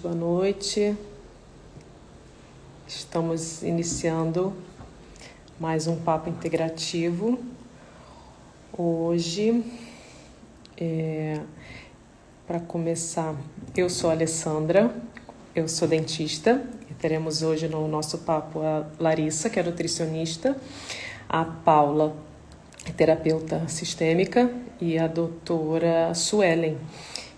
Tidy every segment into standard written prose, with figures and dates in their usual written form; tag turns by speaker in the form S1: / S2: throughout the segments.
S1: boa noite. Estamos iniciando mais um papo integrativo. Hoje, para começar, eu sou a Alessandra, eu sou dentista e teremos hoje no nosso papo a Larissa, que é nutricionista, a Paula, terapeuta sistêmica, e a doutora Suelen,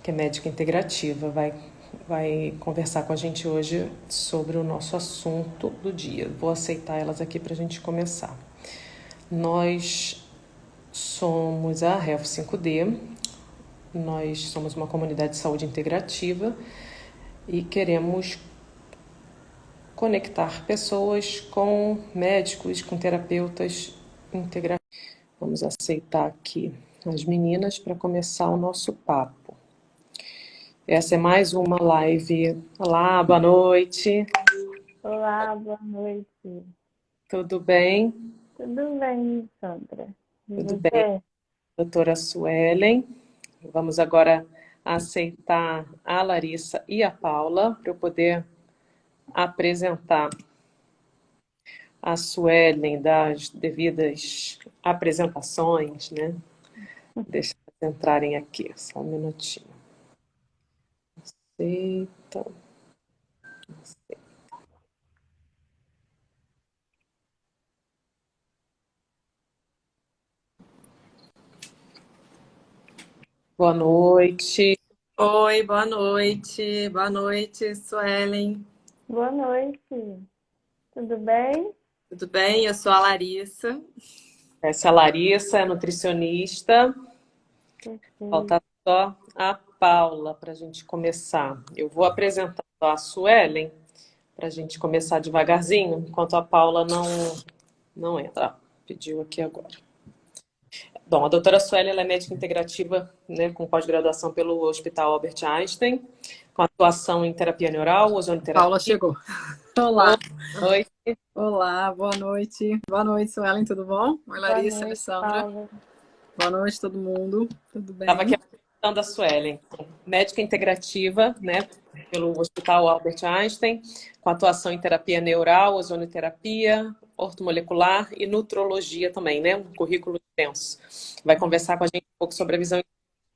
S1: que é médica integrativa, vai conversar com a gente hoje sobre o nosso assunto do dia. Vou aceitar elas aqui para a gente começar. Nós somos a Health 5D, nós somos uma comunidade de saúde integrativa e queremos conectar pessoas com médicos, com terapeutas integrativos. Vamos aceitar aqui as meninas para começar o nosso papo. Essa é mais uma live. Olá, boa noite.
S2: Olá, boa noite.
S1: Tudo bem?
S2: Tudo bem, Sandra? E
S1: Tudo bem,
S2: você?
S1: doutora Suelen. Vamos agora aceitar a Larissa e a Paula para eu poder apresentar a Suelen das devidas apresentações, né? Deixa elas entrarem aqui, só um minutinho. Aceita. Boa noite.
S3: Oi, boa noite. Boa noite, Suelen.
S2: Boa noite. Tudo bem?
S3: Tudo bem? Eu sou a Larissa.
S1: Essa é a Larissa, é nutricionista.
S2: Perfeito.
S1: Falta só a Paula para a gente começar. Eu vou apresentar a Suelen para a gente começar devagarzinho, enquanto a Paula não entra. Pediu aqui agora. Bom, a doutora Suelen ela é médica integrativa, né, com pós-graduação pelo Hospital Albert Einstein, com atuação em terapia neural, ozonoterapia.
S3: Paula chegou. Olá.
S1: Boa noite.
S3: Olá, boa noite. Boa noite, Suelen, tudo bom? Oi,
S2: Boa
S3: Larissa,
S2: noite,
S3: Alessandra.
S2: Paula.
S3: Boa noite, todo mundo. Tudo bem?
S1: Estava aqui apresentando a Suelen, médica integrativa, né, pelo Hospital Albert Einstein, com atuação em terapia neural, ozonoterapia, ortomolecular e nutrologia também, né, um currículo extenso. Vai conversar com a gente um pouco sobre a visão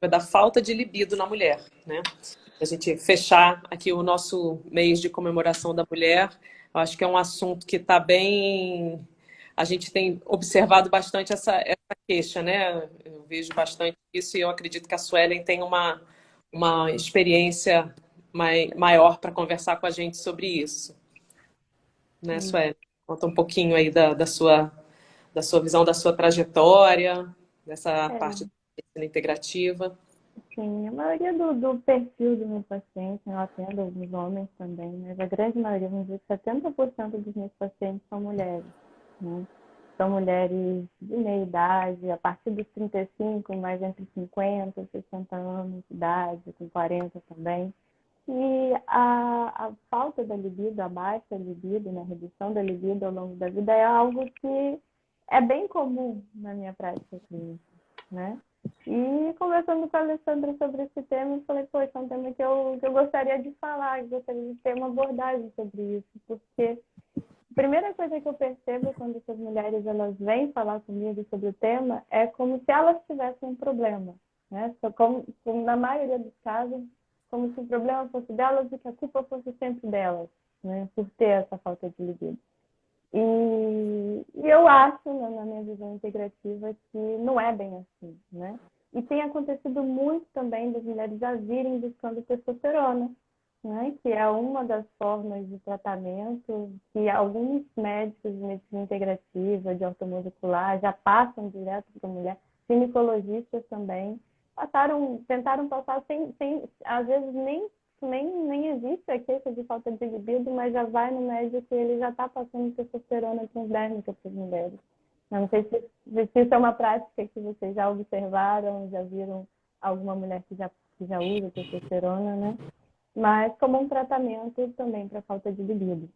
S1: da falta de libido na mulher, né? A gente fechar aqui o nosso mês de comemoração da mulher, eu acho que é um assunto que está bem. A gente tem observado bastante essa queixa, né? Eu vejo bastante isso e eu acredito que a Suelen tem uma experiência maior para conversar com a gente sobre isso. Né, Suelen? Conta um pouquinho aí da sua visão, da sua trajetória, dessa parte da medicina integrativa.
S2: Sim, a maioria do perfil do meu paciente, eu atendo alguns homens também, mas a grande maioria, vamos dizer, 70% dos meus pacientes são mulheres, né? São mulheres de meia idade, a partir dos 35, mais entre 50 e 60 anos de idade, com 40 também. E a falta da libido, a baixa libido, né, a redução da libido ao longo da vida é algo que é bem comum na minha prática clínica, né? E conversando com a Alessandra sobre esse tema, eu falei, poxa, é um tema que eu gostaria de falar, que eu gostaria de ter uma abordagem sobre isso, porque a primeira coisa que eu percebo quando essas mulheres elas vêm falar comigo sobre o tema é como se elas tivessem um problema, né? Só como na maioria dos casos, como se o problema fosse delas e que a culpa fosse sempre delas, né? Por ter essa falta de libido. E eu acho, né, na minha visão integrativa, que não é bem assim, né? E tem acontecido muito também das mulheres já virem buscando testosterona, né? Que é uma das formas de tratamento que alguns médicos de medicina integrativa, de ortomolecular, já passam direto para a mulher, ginecologistas também, tentaram passar sem às vezes nem existe a queixa de falta de libido, mas já vai no médico e ele já está passando testosterona transdérmica para as mulheres. Eu não sei se isso é uma prática que vocês já observaram, já viram alguma mulher que já usa testosterona, né? Mas como um tratamento também para falta de libido.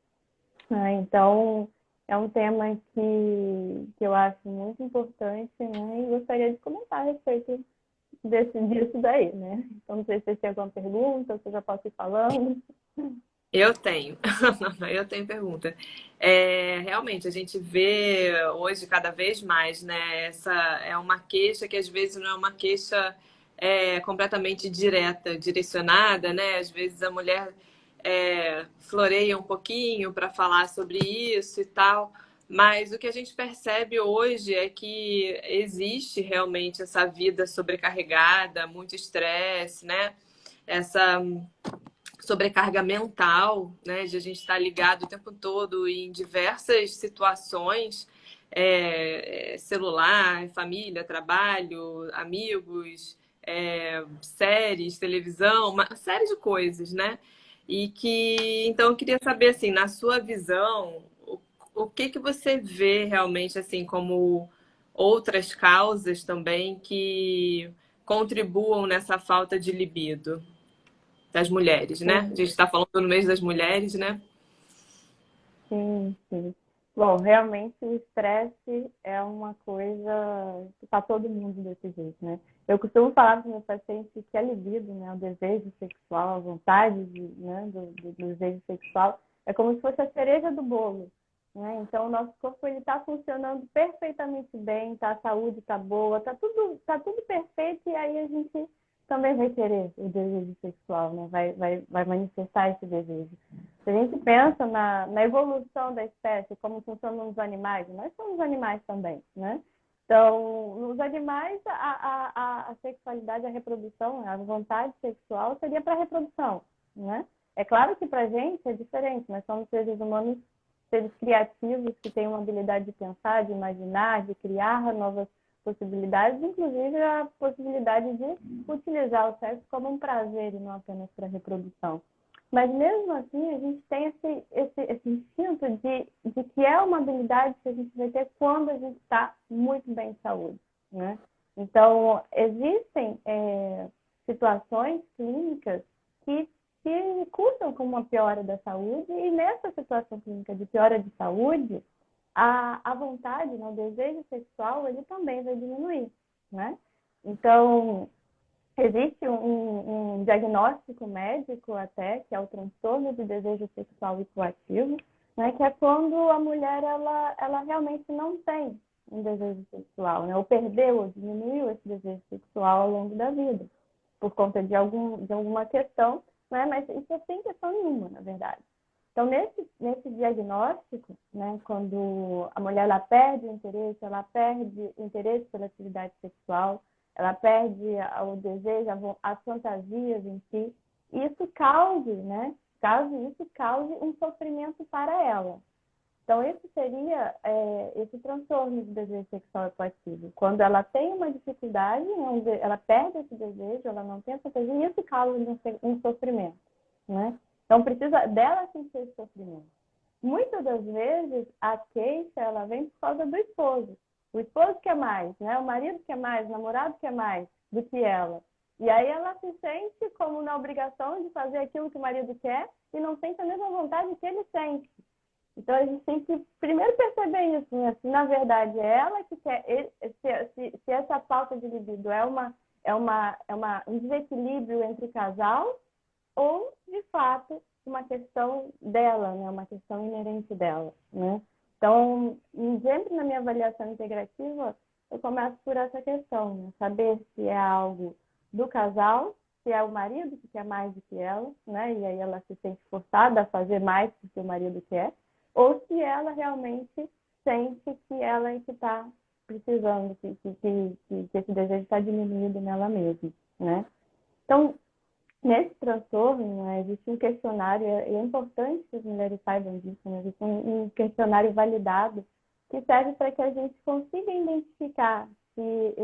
S2: Né? Então, é um tema que eu acho muito importante, né? E gostaria de comentar a respeito disso daí, né? Então, não sei se você tem alguma pergunta, se eu já posso ir falando.
S3: Eu tenho. Eu tenho pergunta. Realmente, a gente vê hoje cada vez mais, né? Essa é uma queixa que às vezes não é uma queixa completamente direta, direcionada, né? Às vezes a mulher floreia um pouquinho para falar sobre isso e tal. Mas o que a gente percebe hoje é que existe realmente essa vida sobrecarregada, muito estresse, né? Essa sobrecarga mental, né? De a gente estar ligado o tempo todo em diversas situações, celular, família, trabalho, amigos, séries, televisão, uma série de coisas, né? E que, então, eu queria saber, assim, na sua visão, o que que você vê realmente, assim, como outras causas também que contribuam nessa falta de libido? Das mulheres, né? A
S2: Sim,
S3: gente está falando no mês das mulheres, né?
S2: sim, sim. Bom, realmente o estresse é uma coisa que está todo mundo desse jeito, né? Eu costumo falar para os meus pacientes que a libido, né, o desejo sexual, a vontade né, do desejo sexual, é como se fosse a cereja do bolo, né? Então, o nosso corpo ele está funcionando perfeitamente bem, tá, a saúde está boa, tá tudo perfeito e aí a gente também vai querer o desejo sexual, né? Vai manifestar esse desejo. Se a gente pensa na evolução da espécie, como funcionam os animais, nós somos animais também, né? Então, nos animais, a sexualidade, a reprodução, a vontade sexual seria para a reprodução, né? É claro que para a gente é diferente, nós somos seres humanos, seres criativos, que têm uma habilidade de pensar, de imaginar, de criar novas possibilidades, inclusive a possibilidade de utilizar o sexo como um prazer e não apenas para reprodução. Mas mesmo assim, a gente tem esse instinto de que é uma habilidade que a gente vai ter quando a gente está muito bem de saúde, né? Então, existem situações clínicas que cursam com uma piora da saúde e nessa situação clínica de piora de saúde, a vontade, né, o desejo sexual, ele também vai diminuir, né? Então, existe um diagnóstico médico até, que é o transtorno de desejo sexual hipoativo, né, que é quando a mulher ela realmente não tem um desejo sexual, né, ou perdeu ou diminuiu esse desejo sexual ao longo da vida, por conta de alguma questão, né, mas isso é sem questão nenhuma, na verdade. Então, nesse diagnóstico, né, quando a mulher ela perde o interesse, ela perde o interesse pela atividade sexual, ela perde o desejo, as fantasias em si, isso cause, né? Caso isso cause um sofrimento para ela. Então, esse seria esse transtorno de desejo sexual hipoativo. Quando ela tem uma dificuldade, ela perde esse desejo, ela não tem essa fantasia, e isso causa um sofrimento, né? Então, precisa dela sentir esse sofrimento. Muitas das vezes, a queixa ela vem por causa do esposo. O esposo quer mais, né? O marido quer mais, o namorado quer mais do que ela. E aí ela se sente como na obrigação de fazer aquilo que o marido quer e não sente a mesma vontade que ele sente. Então a gente tem que primeiro perceber isso, né? Se na verdade é ela que quer, se essa falta de libido um desequilíbrio entre o casal ou, de fato, uma questão dela, né? Uma questão inerente dela, né? Então, sempre na minha avaliação integrativa, eu começo por essa questão, né? Saber se é algo do casal, se é o marido que quer mais do que ela, né? E aí ela se sente forçada a fazer mais do que o marido quer, ou se ela realmente sente que ela é que está precisando, que esse desejo está diminuído nela mesma, né? Então, nesse transtorno, né, existe um questionário, e é importante que as mulheres saibam disso, né? Existe um questionário validado que serve para que a gente consiga identificar se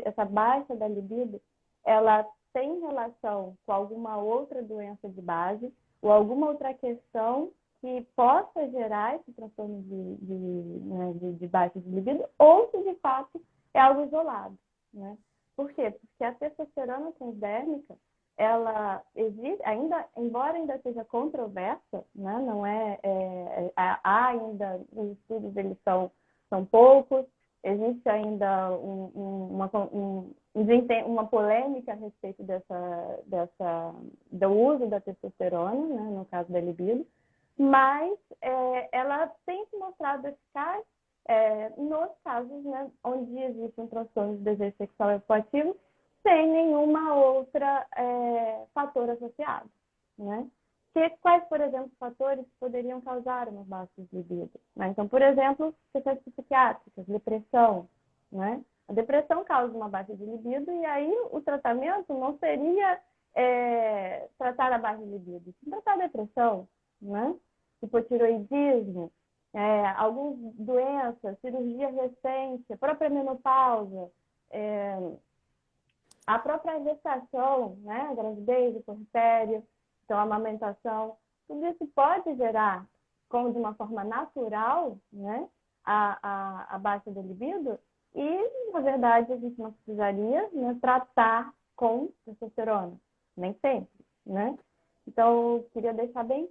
S2: essa baixa da libido, ela tem relação com alguma outra doença de base ou alguma outra questão que possa gerar esse transtorno de baixa de libido, ou se de fato é algo isolado, né? Por quê? Porque a testosterona transdérmica, ela existe, embora ainda seja controversa, né? Não há ainda, os estudos eles são poucos, existe ainda uma polêmica a respeito do uso da testosterona, né, no caso da libido, mas ela tem se mostrado eficaz nos casos, né, onde existe um transtorno de desejo sexual evolutivo sem nenhuma outra fator associado, né? Quais, por exemplo, fatores poderiam causar uma baixa libido? Né? Então, por exemplo, questões psiquiátricas, depressão, né? A depressão causa uma baixa de libido e aí o tratamento não seria tratar a baixa de libido, sim tratar a depressão, né? Hipotiroidismo, algumas doenças, cirurgia recente, a própria menopausa, a própria gestação, né? A gravidez, o puerpério, então a amamentação, tudo isso pode gerar, como de uma forma natural, né? A baixa da libido e, na verdade, a gente não precisaria, né, tratar com testosterona, nem sempre, né? Então, eu queria deixar bem,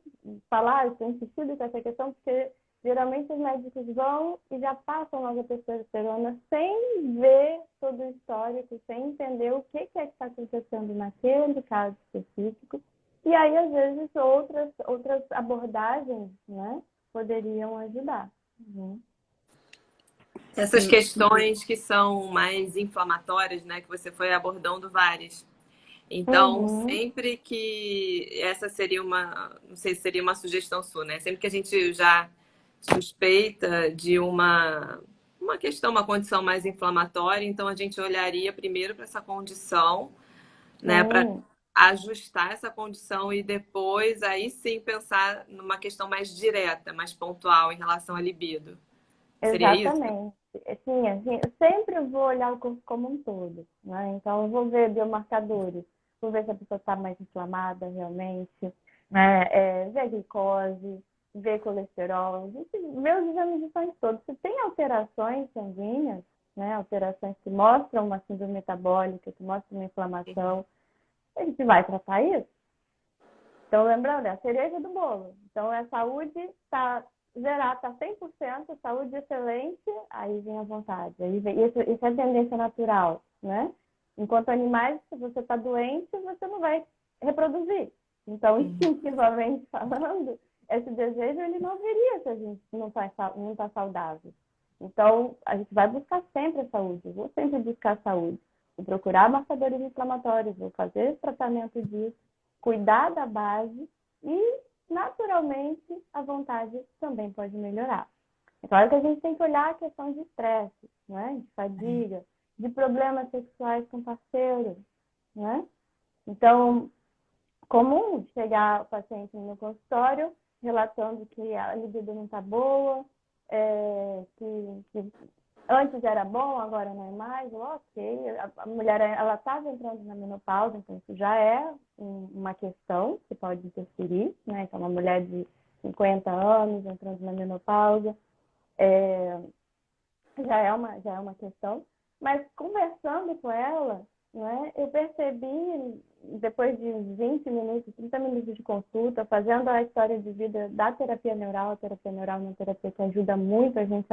S2: falar, eu tenho insistido com essa questão, porque geralmente os médicos vão e já passam logo a testosterona sem ver todo o histórico, sem entender o que é que está acontecendo naquele caso específico. E aí, às vezes, outras abordagens, né, poderiam ajudar. Uhum.
S3: Essas questões que são mais inflamatórias, né, que você foi abordando várias. Então, sempre que essa seria não sei se seria uma sugestão sua, né? Sempre que a gente já suspeita de uma questão, uma condição mais inflamatória, então a gente olharia primeiro para essa condição, né, para ajustar essa condição e depois aí sim pensar numa questão mais direta, mais pontual em relação à libido. Seria isso?
S2: Exatamente. Sim, assim, eu sempre vou olhar o corpo como um todo, né? Então, eu vou ver biomarcadores, vou ver se a pessoa está mais inflamada realmente, né? Ver a glicose, ver colesterol, ver os exames de sangue todos. Se tem alterações sanguíneas, né? Alterações que mostram uma síndrome metabólica, que mostram uma inflamação, a gente vai tratar isso. Então, lembrando, é a cereja do bolo. Então, a saúde está zerada, está 100%, saúde excelente, aí vem a vontade. Aí vem, isso é a tendência natural, né? Enquanto animais, se você está doente, você não vai reproduzir. Então, instintivamente falando, esse desejo ele não viria se a gente não tá saudável. Então, a gente vai buscar sempre a saúde. Eu vou sempre buscar a saúde. Vou procurar marcadores inflamatórios, vou fazer tratamento disso, cuidar da base e, naturalmente, a vontade também pode melhorar. É claro que a gente tem que olhar a questão de estresse, né? De fadiga, de problemas sexuais com parceiro, né? Então, comum chegar o paciente no consultório relatando que a libido não está boa, que antes era bom, agora não é mais. Ok, a mulher ela estava entrando na menopausa, então isso já é uma questão que pode interferir, né? Então, uma mulher de 50 anos entrando na menopausa, já é uma questão. Mas conversando com ela, né, eu percebi, depois de 20 minutos, 30 minutos de consulta, fazendo a história de vida da terapia neural, a terapia neural é uma terapia que ajuda muito a gente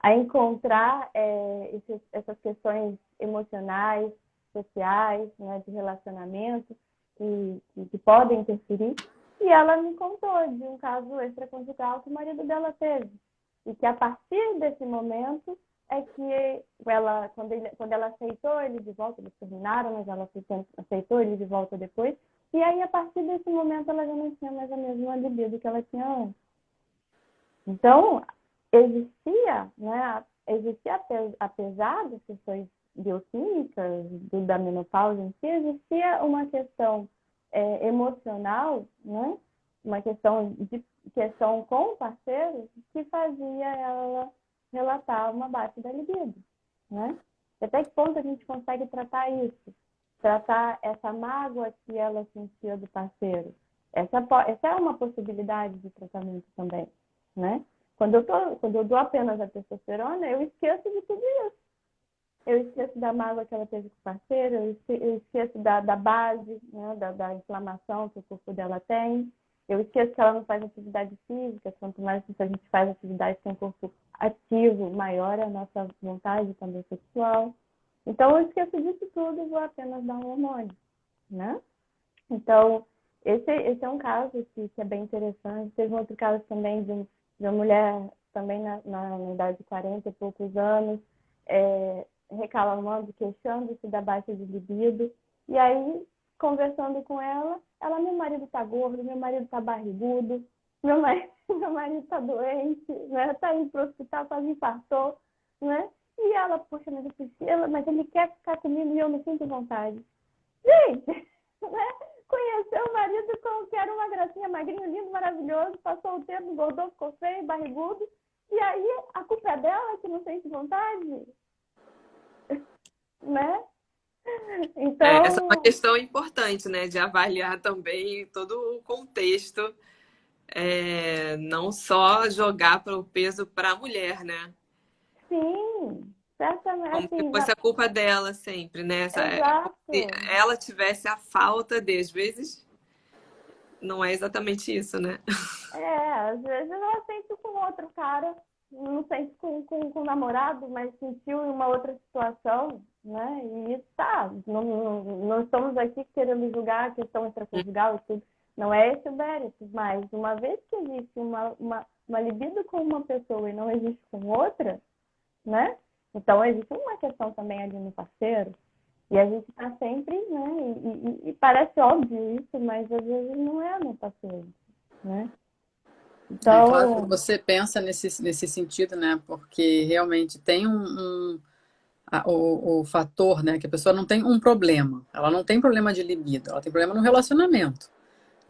S2: a encontrar essas questões emocionais, sociais, né, de relacionamento, que podem interferir. E ela me contou de um caso extraconjugal que o marido dela teve. E que a partir desse momento é que ela, quando ela aceitou ele de volta, eles terminaram, mas ela aceitou ele de volta depois. E aí, a partir desse momento, ela já não tinha mais a mesma libido que ela tinha antes. Então, existia, né, apesar das questões bioquímicas, da menopausa em si, existia uma questão emocional, né, uma questão com o parceiro que fazia ela relatar uma baixa da libido, né? Até que ponto a gente consegue tratar isso? Tratar essa mágoa que ela sentia do parceiro. Essa é uma possibilidade de tratamento também, né? Quando eu dou apenas a testosterona, eu esqueço de tudo isso. Eu esqueço da mágoa que ela teve com o parceiro, eu esqueço da base, né, da inflamação que o corpo dela tem. Eu esqueço que ela não faz atividade física, quanto mais a gente faz atividade com o corpo ativo, maior é a nossa vontade também sexual. Então, eu esqueço disso tudo e vou apenas dar um hormônio, né? Então, esse é um caso que é bem interessante. Teve um outro caso também de uma mulher, também na idade de 40 e poucos anos, reclamando, queixando-se da baixa de libido. E aí, conversando com ela, meu marido tá gordo, meu marido tá barrigudo, meu marido tá doente, né? Tá indo pro hospital, quase infartou, né? E ela, poxa, mas ele quer ficar comigo e eu não sinto vontade. Gente, né? Conheceu o marido que era uma gracinha, magrinho, lindo, maravilhoso, passou o tempo, engordou, ficou feio, barrigudo, e aí a culpa é dela que não sente vontade? Né? Então...
S3: Essa é uma questão importante, né? De avaliar também todo o contexto, não só jogar o peso para a mulher, né?
S2: Sim, certamente.
S3: Como se fosse a culpa dela sempre, né?
S2: Exato.
S3: Como se ela tivesse a falta de, às vezes, não é exatamente isso, né?
S2: Às vezes ela sente com outro cara, não sente com o namorado, mas sentiu em uma outra situação, né? E isso tá, não estamos aqui querendo julgar a questão extraconjugal e tudo. Não é esse o mérito, mas uma vez que existe uma libido com uma pessoa e não existe com outra, né? Então existe uma questão também ali no parceiro. E a gente está sempre, né? E parece óbvio isso, mas às vezes não é no paciente, né? Então...
S4: Claro que você pensa nesse sentido, né? Porque realmente tem o fator, né? Que a pessoa não tem um problema. Ela não tem problema de libido, ela tem problema no relacionamento.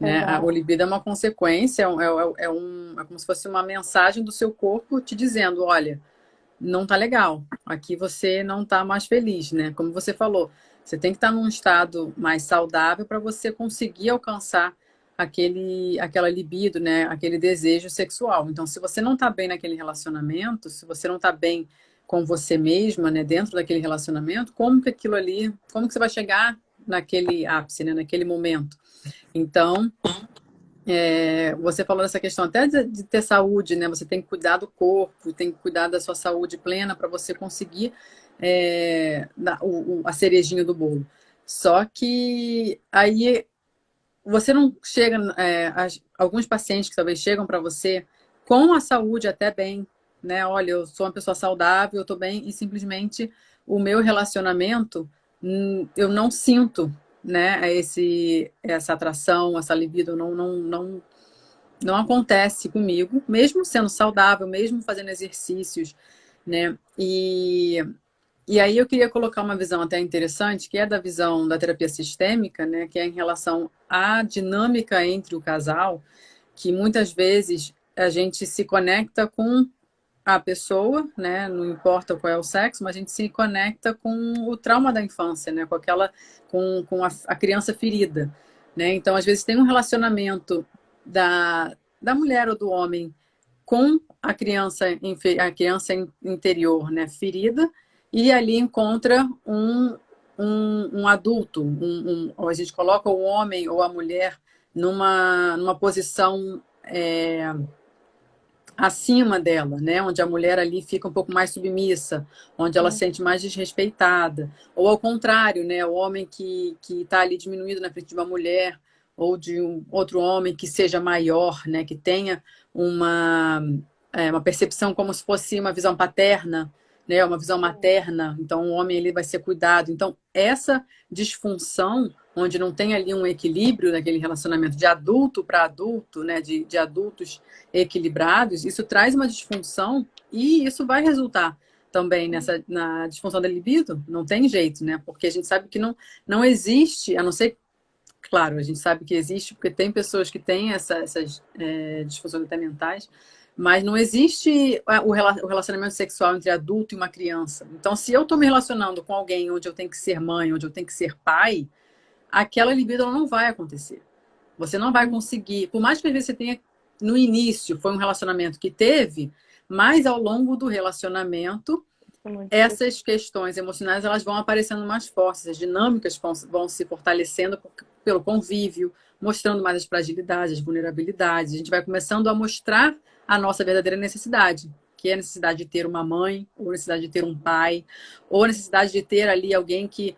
S4: Né? O libido é uma consequência, é como se fosse uma mensagem do seu corpo te dizendo, olha, não tá legal, aqui você não tá mais feliz, né? Como você falou, você tem que estar num estado mais saudável para você conseguir alcançar aquela libido, né? Aquele desejo sexual. Então, se você não tá bem naquele relacionamento, se você não tá bem com você mesma, né? Dentro daquele relacionamento, como que você vai chegar naquele ápice, né? Naquele momento? Então, você falou dessa questão até de ter saúde, né? Você tem que cuidar do corpo, tem que cuidar da sua saúde plena para você conseguir a cerejinha do bolo. Só que aí você não chega, alguns pacientes que talvez chegam para você com a saúde até bem, né? Olha, eu sou uma pessoa saudável, eu estou bem e simplesmente o meu relacionamento eu não sinto, né? Essa atração, essa libido não acontece comigo, mesmo sendo saudável, mesmo fazendo exercícios, né? E aí eu queria colocar uma visão até interessante, que é da visão da terapia sistêmica, né? Que é em relação à dinâmica entre o casal, que muitas vezes a gente se conecta com a pessoa, né? Não importa qual é o sexo, mas a gente se conecta com o trauma da infância, né? Com a criança ferida, né? Então, às vezes tem um relacionamento da mulher ou do homem com a criança interior, né? Ferida, e ali encontra um adulto, ou a gente coloca o homem ou a mulher numa posição acima dela, né? Onde a mulher ali fica um pouco mais submissa, onde ela se sente mais desrespeitada. Ou ao contrário, né? O homem que está ali diminuído na frente de uma mulher ou de um outro homem que seja maior, né? Que tenha uma percepção como se fosse uma visão paterna, né? Uma visão materna. Então, o homem ele vai ser cuidado. Então, essa disfunção onde não tem ali um equilíbrio naquele relacionamento de adulto para adulto, né, de adultos equilibrados, isso traz uma disfunção e isso vai resultar também na disfunção da libido. Não tem jeito, né? Porque a gente sabe que não existe, a não ser, claro, a gente sabe que existe, porque tem pessoas que têm essas disfunções até mentais, mas não existe o relacionamento sexual entre adulto e uma criança. Então, se eu estou me relacionando com alguém onde eu tenho que ser mãe, onde eu tenho que ser pai, aquela libido ela não vai acontecer. Você não vai conseguir, por mais que às vezes você tenha, no início, foi um relacionamento que teve, mas ao longo do relacionamento, essas questões emocionais elas vão aparecendo mais fortes, as dinâmicas vão se fortalecendo pelo convívio, mostrando mais as fragilidades, as vulnerabilidades. A gente vai começando a mostrar a nossa verdadeira necessidade, que é a necessidade de ter uma mãe, ou a necessidade de ter um pai, ou a necessidade de ter ali alguém que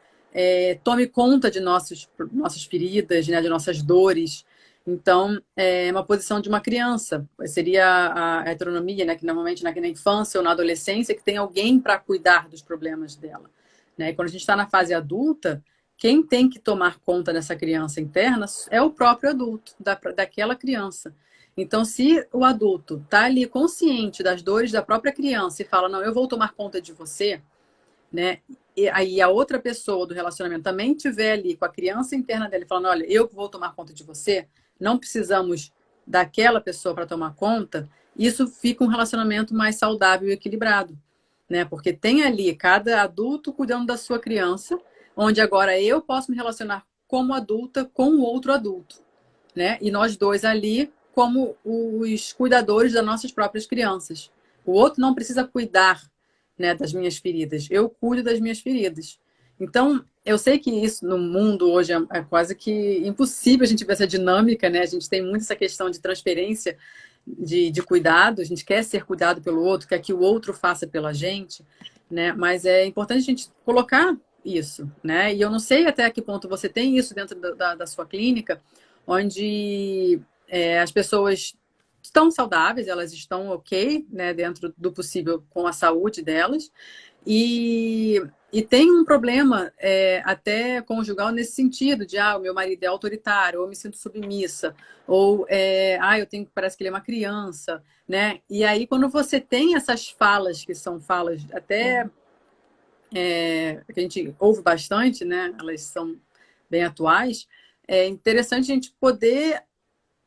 S4: tome conta de nossas feridas, né, de nossas dores. Então, é uma posição de uma criança. Seria a heteronomia, né, que normalmente na infância ou na adolescência, que tem alguém para cuidar dos problemas dela. Né? E quando a gente está na fase adulta, quem tem que tomar conta dessa criança interna é o próprio adulto, daquela criança. Então, se o adulto está ali consciente das dores da própria criança e fala, não, eu vou tomar conta de você, né? E aí a outra pessoa do relacionamento também estiver ali com a criança interna dele falando, olha, eu vou tomar conta de você, não precisamos daquela pessoa para tomar conta, isso fica um relacionamento mais saudável e equilibrado, né? Porque tem ali cada adulto cuidando da sua criança, onde agora eu posso me relacionar como adulta com o outro adulto, né? E nós dois ali como os cuidadores das nossas próprias crianças. O outro não precisa cuidar, né, das minhas feridas. Eu cuido das minhas feridas. Então, eu sei que isso no mundo hoje é quase que impossível a gente ver essa dinâmica, né? A gente tem muito essa questão de transferência de cuidado, a gente quer ser cuidado pelo outro, quer que o outro faça pela gente, né? Mas é importante a gente colocar isso, né? E eu não sei até que ponto você tem isso dentro da sua clínica, onde as pessoas estão saudáveis, elas estão ok, né, dentro do possível com a saúde delas, e tem um problema até conjugal nesse sentido, de o meu marido é autoritário, ou eu me sinto submissa, ou parece que ele é uma criança, né? E aí, quando você tem essas falas, que são falas até que a gente ouve bastante, né? Elas são bem atuais, é interessante a gente poder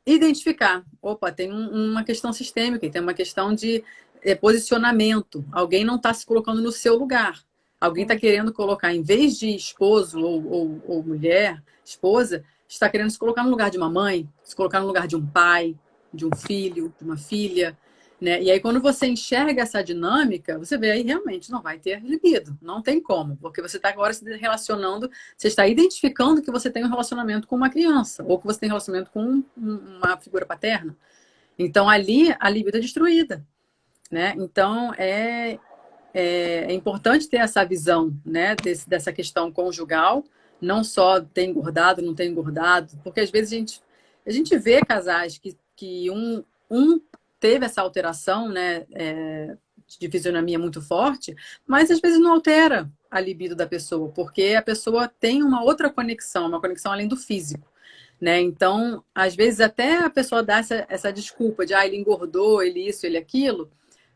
S4: identificar. Opa, tem uma questão sistêmica, tem uma questão de posicionamento. Alguém não está se colocando no seu lugar. Alguém está querendo colocar, em vez de esposo ou mulher, esposa, está querendo se colocar no lugar de uma mãe, se colocar no lugar de um pai, de um filho, de uma filha. Né? E aí, quando você enxerga essa dinâmica, você vê aí realmente não vai ter libido. Não tem como, porque você está agora se relacionando, você está identificando que você tem um relacionamento com uma criança, ou que você tem um relacionamento com uma figura paterna. Então, ali, a libido é destruída. Né? Então, é importante ter essa visão, né, dessa questão conjugal, não só tem engordado, não tem engordado, porque às vezes a gente vê casais que um teve essa alteração, né, de fisionomia muito forte, mas às vezes não altera a libido da pessoa, porque a pessoa tem uma outra conexão, uma conexão além do físico. Né? Então, às vezes até a pessoa dá essa desculpa de ele engordou, ele isso, ele aquilo.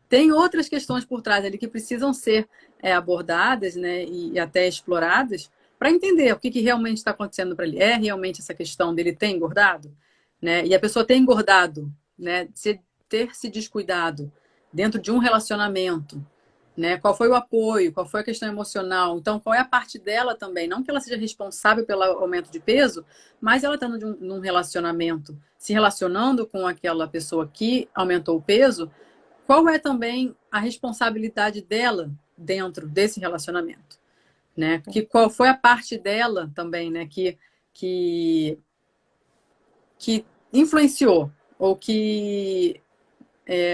S4: Tem outras questões por trás ali que precisam ser abordadas, né, e até exploradas para entender o que realmente está acontecendo para ele. É realmente essa questão dele ter engordado? Né? E a pessoa ter engordado, né, ter se descuidado dentro de um relacionamento, né? Qual foi o apoio? Qual foi a questão emocional? Então, qual é a parte dela também? Não que ela seja responsável pelo aumento de peso, mas ela está num relacionamento, se relacionando com aquela pessoa que aumentou o peso, qual é também a responsabilidade dela dentro desse relacionamento? Né? Qual foi a parte dela também, né? Que influenciou ou que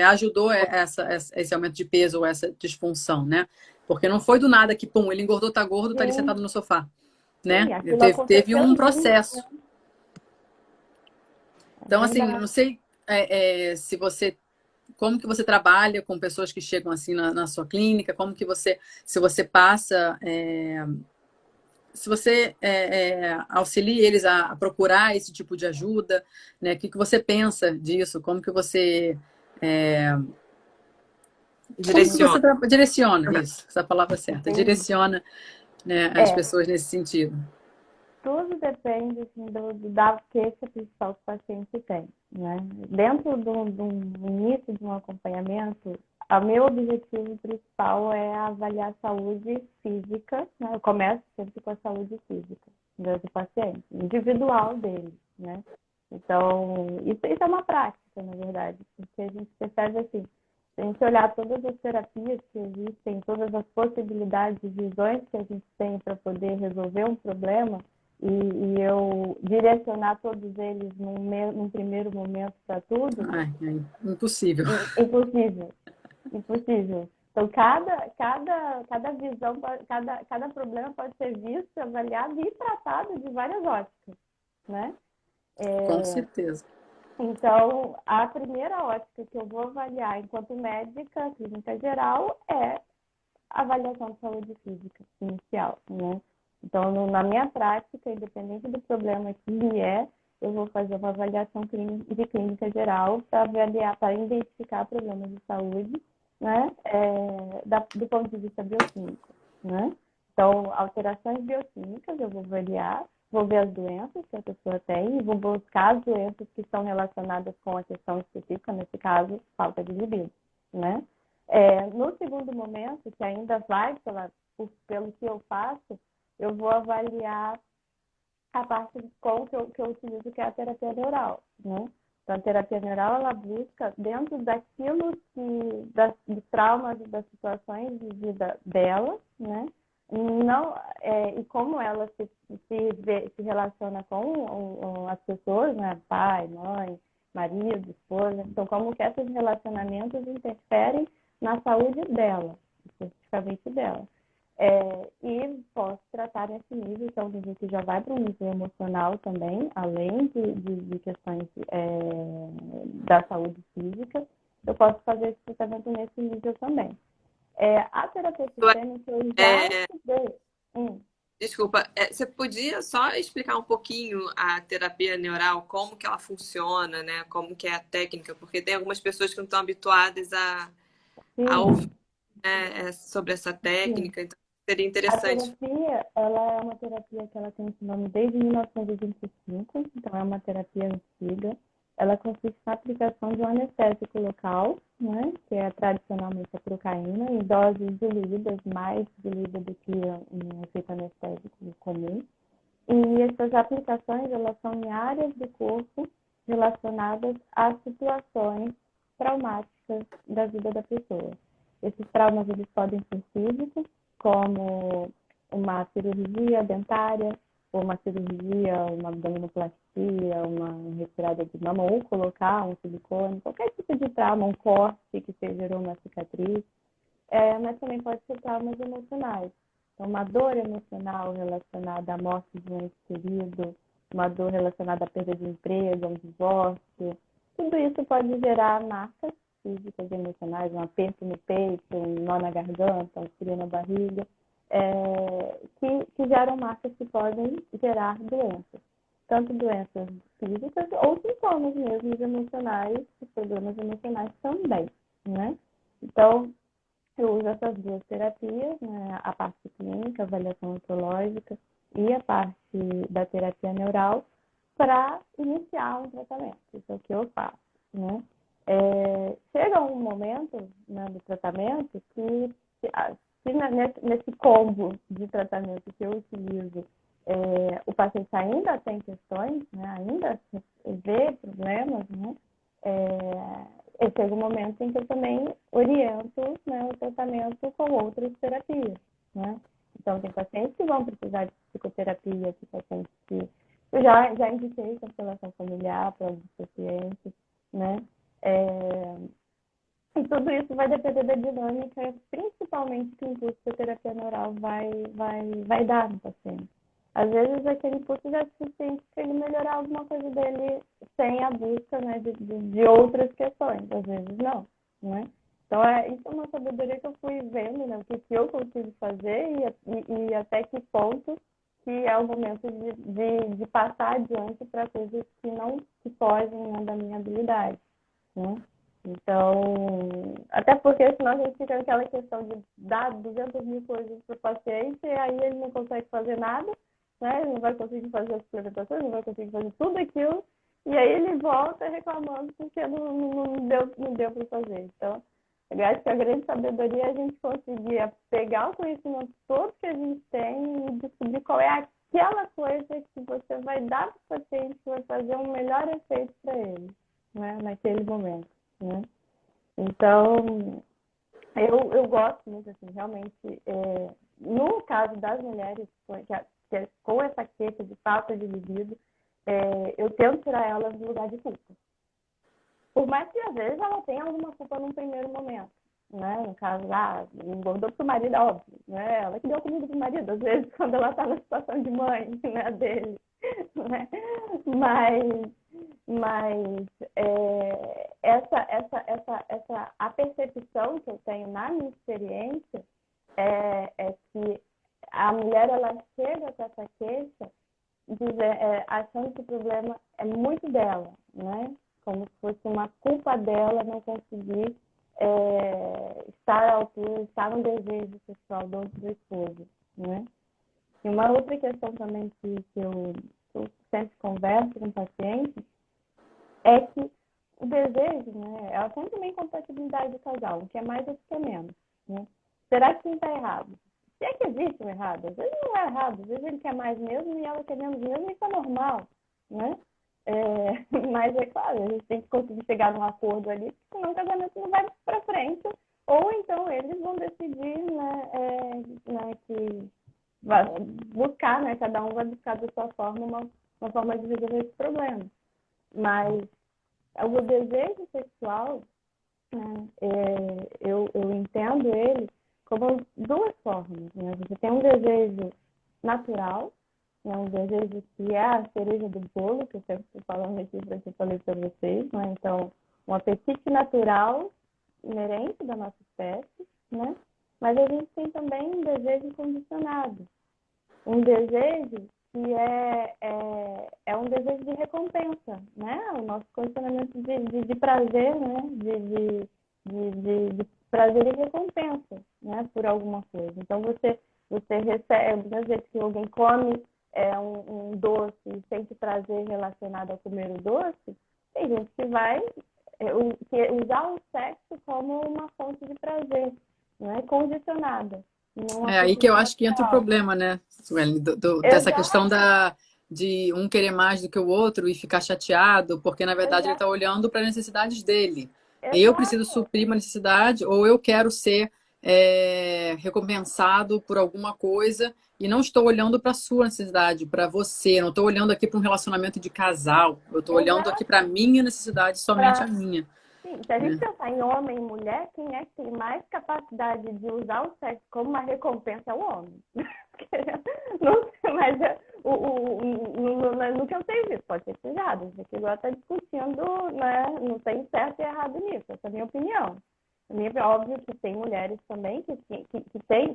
S4: ajudou esse aumento de peso ou essa disfunção, né? Porque não foi do nada que, pum, ele engordou, tá gordo, tá ali sentado no sofá, né? Teve um processo. Então, assim, não sei se você... Como que você trabalha com pessoas que chegam assim na sua clínica? Como que se você passa... se você auxilia eles a procurar esse tipo de ajuda, né? O que você pensa disso? Como que você... direciona isso, essa palavra certa, direciona, né, as pessoas nesse sentido.
S2: Tudo depende assim, da queixa principal que o paciente tem. Né? Dentro do início de um acompanhamento, o meu objetivo principal é avaliar a saúde física. Né? Eu começo sempre com a saúde física do paciente, individual dele. Né? Então, isso é uma prática, na verdade, porque a gente percebe assim, se a gente olhar todas as terapias que existem, todas as possibilidades e visões que a gente tem para poder resolver um problema, e eu direcionar todos eles num primeiro momento para tudo,
S4: Impossível.
S2: Impossível. Impossível. Então, cada visão, cada problema pode ser visto, avaliado e tratado de várias óticas, né?
S4: Com certeza.
S2: Então, a primeira ótica que eu vou avaliar enquanto médica clínica geral é a avaliação de saúde física inicial, né? Então, na minha prática, independente do problema que vier, eu vou fazer uma avaliação de clínica geral para avaliar, para identificar problemas de saúde, né? Do ponto de vista bioquímico, né? Então, alterações bioquímicas eu vou avaliar, vou ver as doenças que a pessoa tem e vou buscar as doenças que estão relacionadas com a questão específica, nesse caso, falta de libido, né? No segundo momento, que ainda vai pelo que eu faço, eu vou avaliar a parte que eu utilizo, que é a terapia neural, né? Então, a terapia neural, ela busca, dentro daquilo dos traumas e das situações de vida dela, né? Não, e como ela se relaciona com as pessoas, né? Pai, mãe, marido, esposa. Então, como que esses relacionamentos interferem na saúde dela, especificamente dela. E posso tratar nesse nível, então a gente já vai para um nível emocional também, além de questões da saúde física, eu posso fazer esse tratamento nesse nível também. A terapia sistêmica eu já estudei.
S3: Desculpa, você podia só explicar um pouquinho a terapia neural, como que ela funciona, né? Como que é a técnica? Porque tem algumas pessoas que não estão habituadas a ouvir, né, sobre essa técnica, então seria interessante.
S2: A terapia, ela é uma terapia que ela tem esse nome desde 1925, então é uma terapia antiga. Ela consiste na aplicação de um anestésico local, né, que é tradicionalmente a procaína, em doses diluídas, mais diluída do que um efeito anestésico comum. E essas aplicações, elas são em áreas do corpo relacionadas a situações traumáticas da vida da pessoa. Esses traumas, eles podem ser físicos, como uma cirurgia dentária, ou uma cirurgia, uma abdominoplastia, uma retirada de mama, ou colocar um silicone, qualquer tipo de trauma, um corte que gerou uma cicatriz, mas também pode ser traumas emocionais. Então, uma dor emocional relacionada à morte de um ente querido, uma dor relacionada à perda de emprego, a um divórcio, tudo isso pode gerar marcas físicas e emocionais, um aperto no peito, um nó na garganta, um frio na barriga, que geram marcas que podem gerar doenças. Tanto doenças físicas ou sintomas mesmo emocionais, problemas emocionais também, né? Então, eu uso essas duas terapias, né? A parte clínica, avaliação ontológica e a parte da terapia neural para iniciar um tratamento. Isso é o que eu faço, né? Chega um momento, né, do tratamento que nesse combo de tratamento que eu utilizo, o paciente ainda tem questões, né, ainda vê problemas, né, chega um momento em que eu também oriento, né, o tratamento com outras terapias, né? Então, tem pacientes que vão precisar de psicoterapia, tem pacientes que eu já indiquei constelação familiar para alguns pacientes, né? E tudo isso vai depender da dinâmica, principalmente que o impulso da terapia neural vai dar no paciente. Às vezes, aquele impulso já é suficiente para ele melhorar alguma coisa dele sem a busca, né, de outras questões. Às vezes, não, né? Então, isso é uma sabedoria que eu fui vendo, né, o que eu consigo fazer e até que ponto que é o momento de passar adiante para coisas que não que fogem, né, da minha habilidade, né? Então, até porque senão a gente fica naquela questão de dar 200 mil coisas para o paciente e aí ele não consegue fazer nada, né? Ele não vai conseguir fazer as suplementações, não vai conseguir fazer tudo aquilo e aí ele volta reclamando porque não deu para fazer. Então, eu acho que a grande sabedoria é a gente conseguir pegar o conhecimento todo que a gente tem e descobrir qual é aquela coisa que você vai dar para o paciente que vai fazer um melhor efeito para ele, né? Naquele momento. Né? Então, eu gosto muito, assim, realmente, no caso das mulheres, com essa queixa de falta de libido, eu tento tirar elas do lugar de culpa. Por mais que às vezes ela tenha alguma culpa num primeiro momento, né? No caso, engordou pro marido, é óbvio, né? Ela que deu comida pro marido, às vezes, quando ela tá na situação de mãe, né, dele, né? Mas a percepção que eu tenho na minha experiência é que a mulher, ela chega com essa queixa achando que o problema é muito dela, né? Como se fosse uma culpa dela não conseguir estar à altura, estar no desejo sexual do outro esposo, né? E uma outra questão também que eu sempre converso com o paciente é que o desejo, né, ela sempre tem incompatibilidade do casal, o que é mais ou o que é menos, né? Será que quem está errado? Se é que existe um errado, às vezes não é errado, às vezes ele quer mais mesmo e ela quer menos mesmo, e isso é normal, né? Mas é claro, a gente tem que conseguir chegar num acordo ali, senão o casamento não vai para frente, ou então eles vão decidir, né, que vai buscar, né, cada um vai buscar da sua forma uma forma de resolver esse problema. Mas o desejo sexual, né, eu entendo ele como duas formas, né? Você tem um desejo natural, né, um desejo que é a cereja do bolo, que eu sempre estou falando aqui falei para vocês, né? Então, um apetite natural inerente da nossa espécie, né? Mas a gente tem também um desejo condicionado, um desejo que é um desejo de recompensa, né? O nosso condicionamento de prazer, né? De prazer e recompensa, né? Por alguma coisa. Então, você recebe, às vezes que alguém come um doce e sente prazer relacionado a comer o doce, tem gente que vai usar o sexo como uma fonte de prazer, né? Condicionada.
S4: É aí que eu acho que entra o problema, né, Suelen, dessa questão de um querer mais do que o outro e ficar chateado, porque na verdade ele está olhando para as necessidades dele.
S2: Exato.
S4: Eu preciso suprir uma necessidade, ou eu quero ser recompensado por alguma coisa e não estou olhando para a sua necessidade, para você. Não estou olhando aqui para um relacionamento de casal. Eu estou olhando aqui para a minha necessidade, somente a minha.
S2: Sim, se a gente pensar em homem e mulher, quem é que tem mais capacidade de usar o sexo como uma recompensa é o homem. Não sei, mas no que eu sei disso, pode ser que seja errado. A gente agora está discutindo, né? Não tem certo e errado nisso, essa é a minha opinião. É óbvio que tem mulheres também que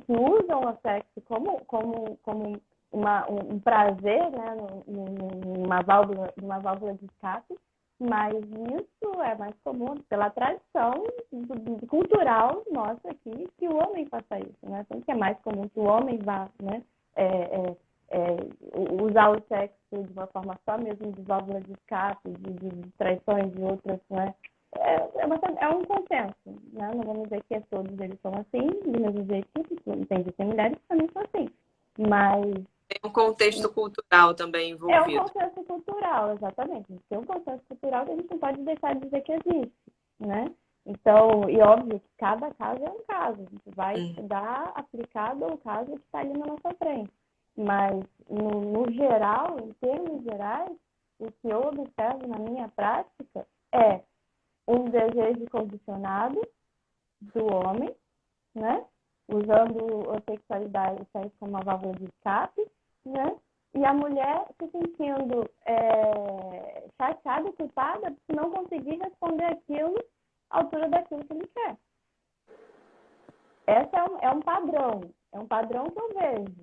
S2: usam o sexo como um prazer, né? Numa válvula de escape. Mas isso é mais comum pela tradição cultural nossa aqui, que o homem faça isso, né? Então, que é mais comum que o homem vá, né, usar o sexo de uma forma só mesmo de válvula de escape, de traições de outras, né? É um consenso, né? Não vamos dizer que todos eles são assim, do mesmo jeito que tem mulheres que também são assim. Mas
S3: tem um contexto cultural também envolvido.
S2: É um contexto cultural, exatamente. Tem um contexto cultural que a gente não pode deixar de dizer que existe, né? Então, e óbvio que cada caso é um caso. A gente vai estudar aplicado ao caso que está ali na nossa frente. Mas, no geral, em termos gerais, o que eu observo na minha prática é um desejo condicionado do homem, né? Usando a sexualidade como uma válvula de escape, né? E a mulher se sentindo chateada e culpada por não conseguir responder aquilo à altura daquilo que ele quer. Esse é um padrão que eu vejo,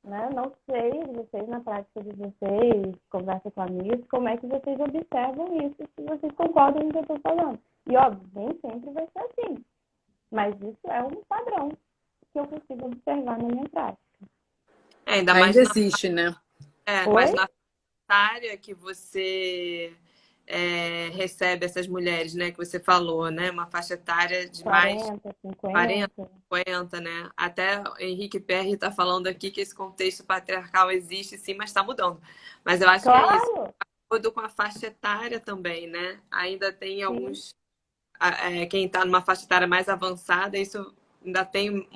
S2: né? Não sei, vocês na prática de vocês, conversa com amigos, como é que vocês observam isso, se vocês concordam com o que eu estou falando. E óbvio, nem sempre vai ser assim, mas isso é um padrão que eu consigo observar na minha prática.
S3: Ainda mais
S4: existe, né?
S3: Mas na área que você recebe essas mulheres, né? Que você falou, né? Uma faixa etária de
S2: 40,
S3: 50, né? Até Henrique Perry está falando aqui que esse contexto patriarcal existe, sim, mas está mudando. Mas eu acho que é isso. De acordo com a faixa etária também, né? Ainda tem alguns... quem está numa faixa etária mais avançada, isso ainda tem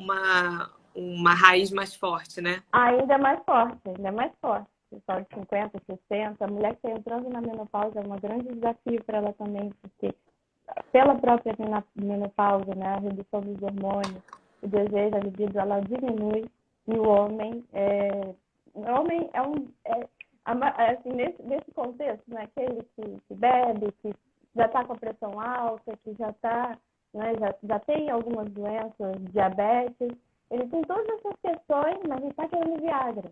S3: uma raiz mais forte, né?
S2: Ainda é mais forte, ainda é mais forte. Pessoal de 50, 60, a mulher que está entrando na menopausa é um grande desafio para ela também, porque pela própria menopausa, né, a redução dos hormônios, o desejo, a libido, ela diminui, e o homem assim, nesse contexto, né, aquele que bebe, que já está com a pressão alta, que já está, né, já tem algumas doenças, diabetes, ele tem todas essas questões, mas ele está querendo Viagra.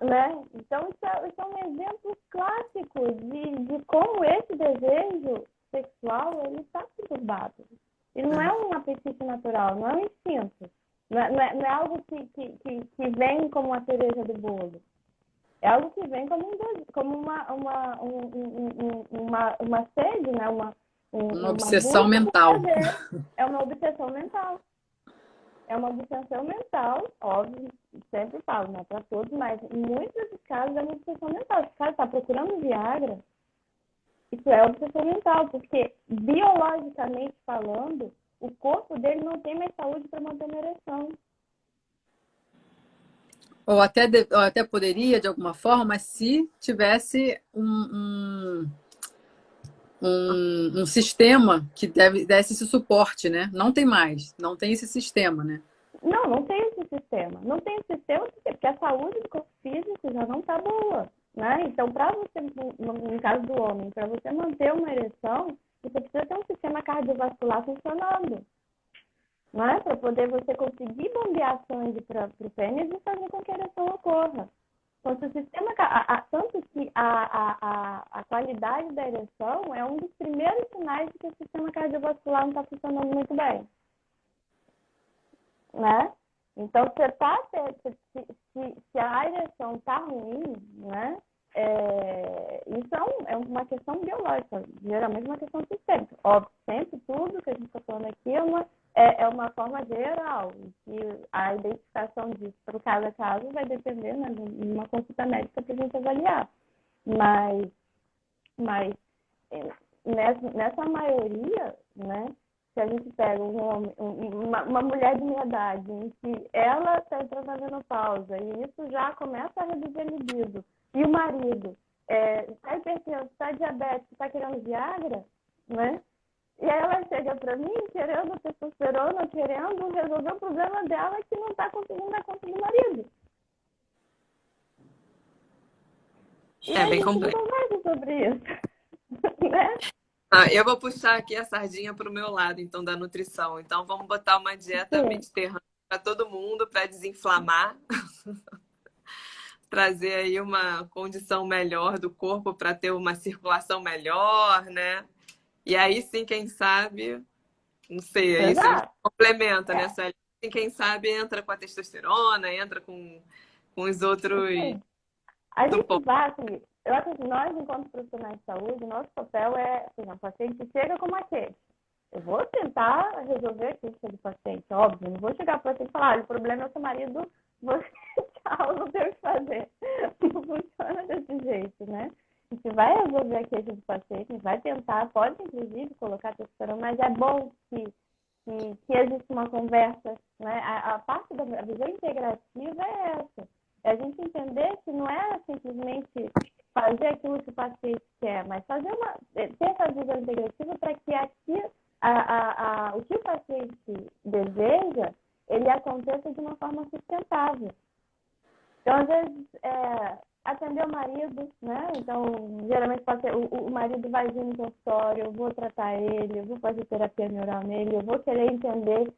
S2: Né? Então, isso é um exemplo clássico de como esse desejo sexual ele está perturbado. E não é um apetite natural, não é um instinto. Não é algo que vem como uma cereja do bolo. É algo que vem como uma sede, né?
S4: Uma obsessão mental.
S2: É uma obsessão mental. É uma obsessão mental, óbvio, sempre falo, não é para todos, mas em muitos desses casos é uma obsessão mental. Se o cara está procurando Viagra, isso é obsessão mental, porque biologicamente falando, o corpo dele não tem mais saúde para manter uma ereção.
S4: Ou até poderia, de alguma forma, mas se tivesse um sistema que desse esse suporte, né? Não tem mais, não tem esse sistema, né?
S2: Não tem esse sistema. Não tem esse sistema porque a saúde do corpo físico já não está boa, né? Então, para você, no caso do homem, para você manter uma ereção, você precisa ter um sistema cardiovascular funcionando, né? Para poder você conseguir bombear sangue para o pênis e fazer com que a ereção ocorra. Então, se o sistema, tanto que a qualidade da ereção é um dos primeiros sinais de que o sistema cardiovascular não está funcionando muito bem. Né? Então, se a ereção está ruim, né? Isso é uma questão biológica, geralmente uma questão sistêmica. Óbvio, sempre tudo que a gente está falando aqui é uma forma geral, e a identificação disso para cada caso vai depender, né, de uma consulta médica para a gente avaliar. Mas nessa maioria, né, se a gente pega um homem, uma mulher de minha idade, em que ela está entrando na menopausa e isso já começa a reduzir a libido, e o marido está hipertenso, está diabético, está querendo Viagra, né? E aí ela chega para mim querendo testosterona, querendo resolver o problema dela que não está conseguindo dar conta do marido. E a
S3: bem
S2: gente
S3: complexo.
S2: não conversa sobre isso, né?
S3: Eu vou puxar aqui a sardinha para o meu lado, então, da nutrição. Então, vamos botar uma dieta mediterrânea para todo mundo, para desinflamar, trazer aí uma condição melhor do corpo para ter uma circulação melhor, né? E aí sim, quem sabe, não sei, aí você complementa, né, Sueli? E quem sabe entra com a testosterona, entra com os outros.
S2: A gente vai, assim, eu acho que nós, enquanto profissionais de saúde, nosso papel é, assim, o paciente chega com uma queixa. Eu vou tentar resolver a queixa do paciente, óbvio. Eu não vou chegar para o paciente e falar, o problema é o seu marido, você tchau, não tem o que fazer. Não funciona desse jeito, né? A gente vai resolver a queixa do paciente, a gente vai tentar, pode inclusive colocar testosterona, mas é bom que existe uma conversa, né? A parte da visão integrativa é essa. É a gente entender que não é simplesmente fazer aquilo que o paciente quer, mas ter essa visão integrativa para que aqui o que o paciente deseja, ele aconteça de uma forma sustentável. Então, às vezes, atender o marido, né? Então, geralmente o marido vai vir no consultório, eu vou tratar ele, eu vou fazer terapia neural nele, eu vou querer entender,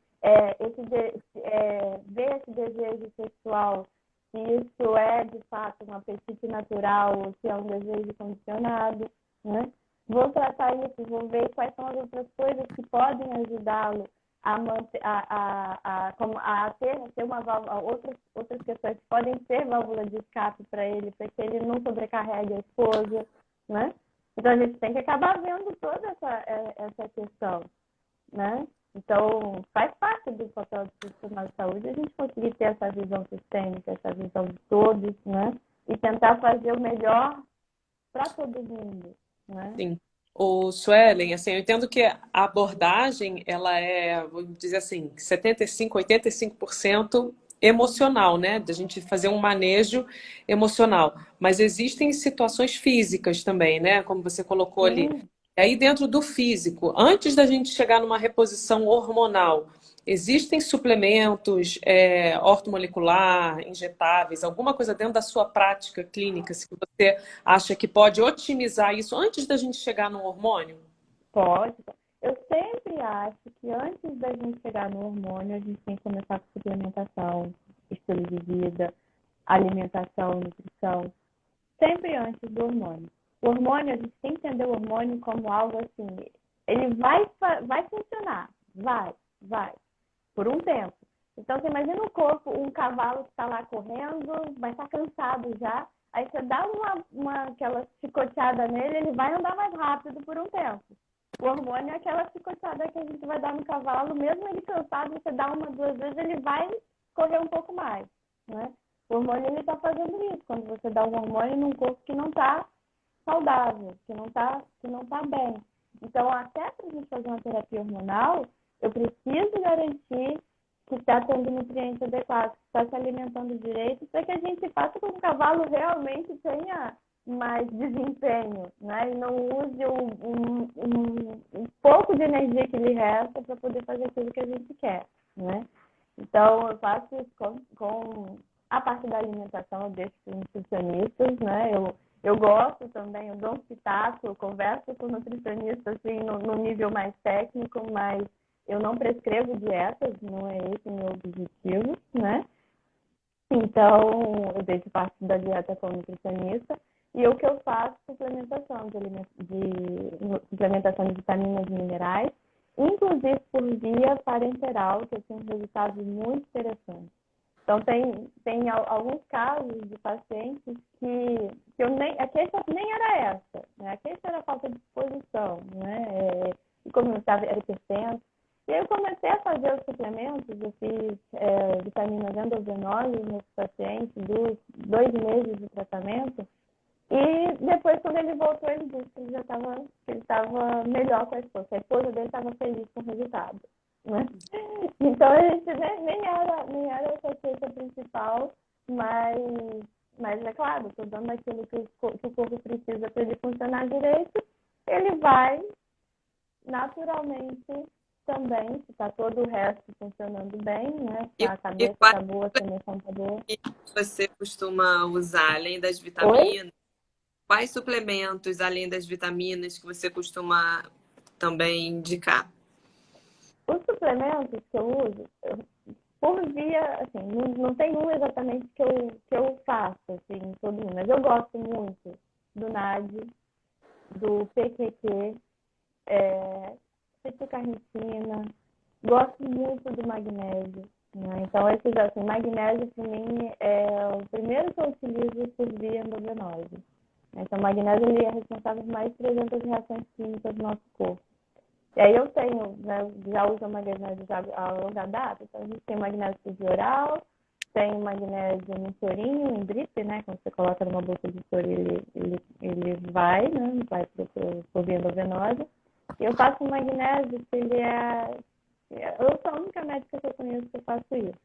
S2: ver esse desejo sexual, se isso é, de fato, um apetite natural ou se é um desejo condicionado, né? Vou tratar isso, vou ver quais são as outras coisas que podem ajudá-lo a manter, ter uma válvula, outras questões que podem ser válvula de escape para ele, para que ele não sobrecarregue a esposa, né? Então a gente tem que acabar vendo toda essa questão, né? Então faz parte do papel do profissional de saúde a gente conseguir ter essa visão sistêmica, essa visão de todos, né? E tentar fazer o melhor para todo mundo, né?
S1: Sim. O Suelen, assim, eu entendo que a abordagem, ela é, vamos dizer assim, 75, 85% emocional, né? Da gente fazer um manejo emocional. Mas existem situações físicas também, né? Como você colocou ali.
S2: Sim,
S1: E aí, dentro do físico, antes da gente chegar numa reposição hormonal, existem suplementos, ortomolecular, injetáveis, alguma coisa dentro da sua prática clínica, se você acha que pode otimizar isso antes da gente chegar no hormônio?
S2: pode. Eu sempre acho que antes da gente chegar no hormônio, a gente tem que começar com suplementação, estilo de vida, alimentação, nutrição, sempre antes do hormônio. O hormônio, a gente tem que entender o hormônio como algo assim, ele vai funcionar, vai, por um tempo. Então, você imagina o corpo, um cavalo que está lá correndo, vai estar cansado já, aí você dá aquela chicoteada nele, ele vai andar mais rápido por um tempo. O hormônio é aquela chicoteada que a gente vai dar no cavalo, mesmo ele cansado, você dá uma, duas vezes, ele vai correr um pouco mais, né? O hormônio, ele está fazendo isso, quando você dá um hormônio num corpo que não está saudável, que não tá bem. Então, até para a gente fazer uma terapia hormonal, eu preciso garantir que está tendo nutrientes adequados, que está se alimentando direito, para que a gente faça com que o cavalo realmente tenha mais desempenho, né? E não use um pouco de energia que lhe resta para poder fazer aquilo que a gente quer, né? Então, eu faço isso com a parte da alimentação, eu deixo para os nutricionistas, né? Eu gosto também, eu dou um pitaco, eu converso com nutricionistas assim, no nível mais técnico, mas eu não prescrevo dietas, não é esse o meu objetivo, né? Então, eu deixo parte da dieta com o nutricionista e o que eu faço suplementação suplementação de vitaminas e minerais, inclusive por via parenteral, que eu tenho resultados muito interessantes. Então, tem alguns casos de pacientes a queixa nem era essa, né? A queixa era a falta de disposição, né? E como eu estava, era hipertenso. E aí eu comecei a fazer os suplementos, eu fiz vitaminas endovenosas nos pacientes, 2 meses de tratamento. E depois, quando ele voltou, ele disse que ele estava melhor com a esposa. A esposa dele estava feliz com o resultado, né? Então, a gente nem era essa queixa principal, mas é claro, estou dando aquilo que o corpo precisa para ele funcionar direito, ele vai naturalmente também, se está todo o resto funcionando bem, né? Se
S3: E,
S2: a
S3: e
S2: cabeça
S3: quais
S2: está boa, a emoção está boa.
S3: você costuma usar, além das
S2: Oi?
S3: vitaminas? Quais suplementos, além das vitaminas, que você costuma também indicar?
S2: Os suplementos que eu uso, por via, assim, não tem um exatamente que eu faço, assim, todo mundo, mas eu gosto muito do NAD, do PQQ, cetocarnitina, gosto muito do magnésio, né? Então, esses, assim, magnésio, para mim, é o primeiro que eu utilizo por via endovenose. Então, o magnésio, ele é responsável por mais de 300 reações químicas do nosso corpo. E aí eu tenho, né, já uso magnésio já a longa data, então a gente tem magnésio por via oral, tem magnésio no sorinho, em drip, né, quando você coloca numa bolsa de soro, ele vai, né, vai por via endovenosa. E eu faço um magnésio que eu sou a única médica que eu conheço que faço isso,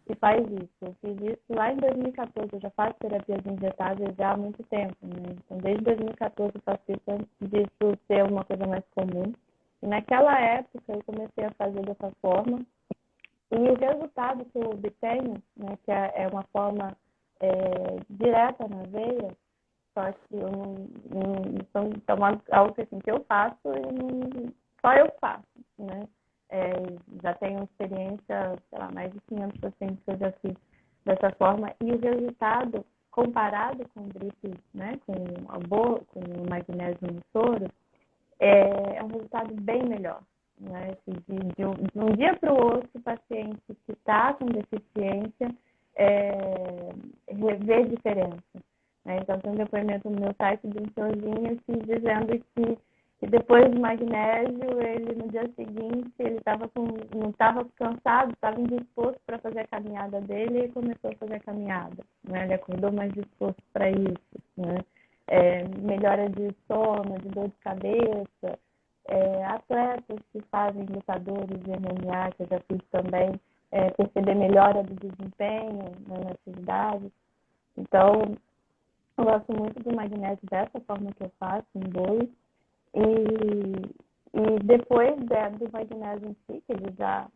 S2: que faz isso. Eu fiz isso lá em 2014, eu já faço terapias injetáveis já há muito tempo, né, então desde 2014 eu faço isso antes disso ser uma coisa mais comum. E naquela época eu comecei a fazer dessa forma. E o resultado que eu obtenho, né, que é uma forma direta na veia, só que eu então, algo assim, que eu faço e só eu faço, né? Já tenho experiência, sei lá, mais de 500 pacientes que eu já fiz dessa forma. E o resultado, comparado com o drip, né, com o magnésio no soro, é um resultado bem melhor, né? De um dia para o outro, o paciente que está com deficiência vê diferença, né? Então, tem um depoimento no meu site de um senhorzinho assim, dizendo que depois do magnésio, ele no dia seguinte, ele não estava cansado, estava indisposto para fazer a caminhada dele e começou a fazer a caminhada, né? Ele acordou mais disposto para isso, né? melhora de sono, de dor de cabeça, atletas que fazem lutadores de MMA, que eu já fiz também, perceber melhora do desempenho, né, na atividade. Então, eu gosto muito do magnésio dessa forma que eu faço, em bolo. E depois do magnésio em si, que ele já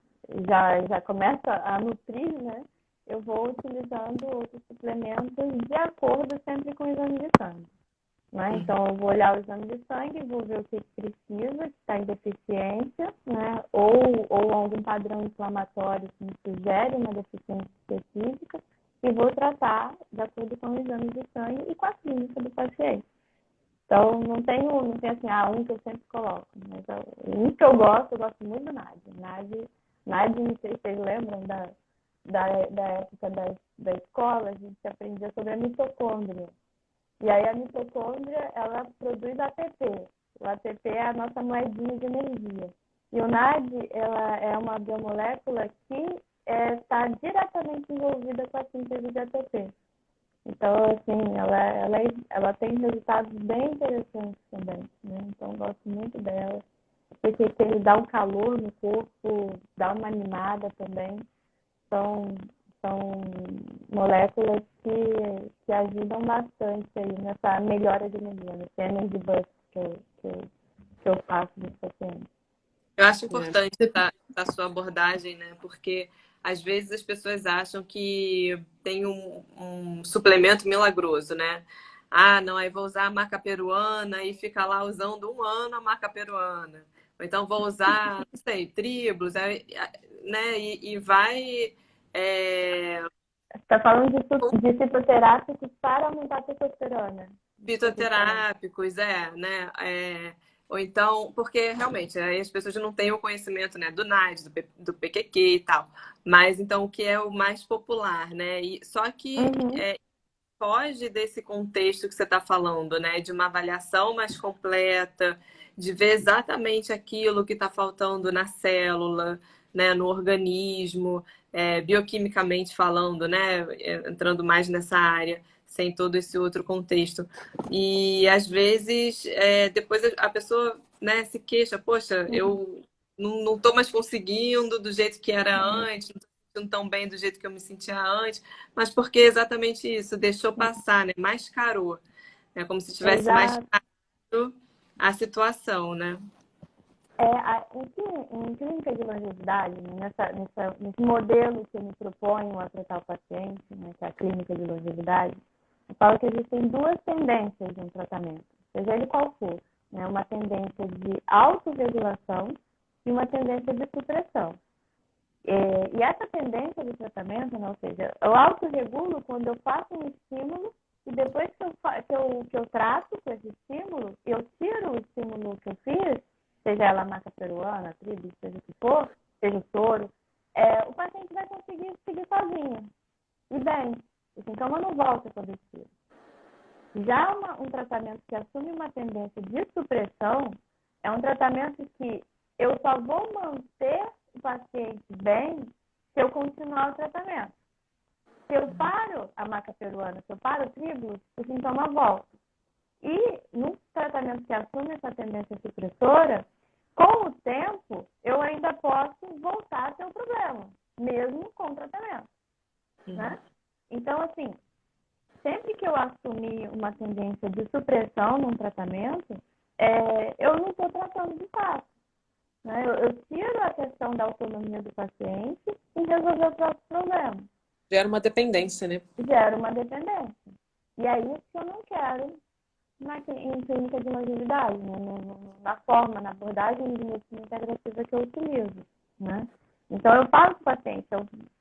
S2: começa a nutrir, né? Eu vou utilizando outros suplementos de acordo sempre com o exame de sangue. Né? Então, eu vou olhar o exame de sangue, vou ver o que precisa, que está em deficiência, né? Ou algum padrão inflamatório que me sugere uma deficiência específica, e vou tratar de acordo com o exame de sangue e com a clínica do paciente. Então, não tem assim, um que eu sempre coloco. Mas um que eu gosto muito do NAD. NAD, não sei se vocês lembram da época da escola, a gente aprendia sobre a mitocôndria. E aí a mitocôndria, ela produz ATP. O ATP é a nossa moedinha de energia. E o NAD, ela é uma biomolécula que está diretamente envolvida com a síntese de ATP. Então, assim, ela tem resultados bem interessantes também, né? Então, eu gosto muito dela. Porque ele dá um calor no corpo, dá uma animada também. São moléculas que ajudam bastante aí nessa melhora de energia, nesse energy boost que eu faço nos pacientes.
S3: Eu acho importante a sua abordagem, né? Porque às vezes as pessoas acham que tem um suplemento milagroso, né? Ah, não, aí vou usar a marca peruana e ficar lá usando um ano a marca peruana. Ou então vou usar, não sei, tribos, né? E vai.
S2: Você está falando de fitoterápicos para aumentar a testosterona.
S3: Fitoterápicos, né? Ou então, porque realmente aí as pessoas não têm o conhecimento, né, do NAD, do PQQ e tal. Mas então o que é o mais popular, né? Só que foge desse contexto que você está falando, né? De uma avaliação mais completa, de ver exatamente aquilo que está faltando na célula, né? No organismo, bioquimicamente falando, né? Entrando mais nessa área, sem todo esse outro contexto. E às vezes, depois a pessoa, né, se queixa, poxa, eu não estou mais conseguindo do jeito que era antes, não estou sentindo tão bem do jeito que eu me sentia antes, mas porque exatamente isso, deixou passar, né? Mascarou. É como se tivesse mascarado a situação, né?
S2: Em clínica de longevidade, nesse modelo que eu me proponho a tratar o paciente, né, que é a clínica de longevidade, eu falo que existem duas tendências de um tratamento, seja ele qual for, né? Uma tendência de autorregulação e uma tendência de supressão. E essa tendência de tratamento, né, ou seja, eu autorregulo quando eu faço um estímulo e depois que eu trato com esse estímulo, eu tiro o estímulo que eu fiz, seja ela a maca peruana, a tribo, seja o que for, seja o soro, o paciente vai conseguir seguir sozinho. E bem, o sintoma não volta quando eu tiro. Já um tratamento que assume uma tendência de supressão é um tratamento que eu só vou manter o paciente bem se eu continuar o tratamento. Se eu paro a maca peruana, se eu paro o tribo, o sintoma volta. E no tratamento que assume essa tendência supressora, com o tempo, eu ainda posso voltar a ter um problema, mesmo com o tratamento. Né? Então, assim, sempre que eu assumir uma tendência de supressão num tratamento, eu não estou tratando de fato. Né? Eu tiro a questão da autonomia do paciente e resolver o próprio problema.
S1: Gera uma dependência, né?
S2: Gera uma dependência. E é isso que eu não quero em clínica de longevidade, né? Na forma, na abordagem de medicina integrativa que eu utilizo. Né? Então, eu falo para o paciente,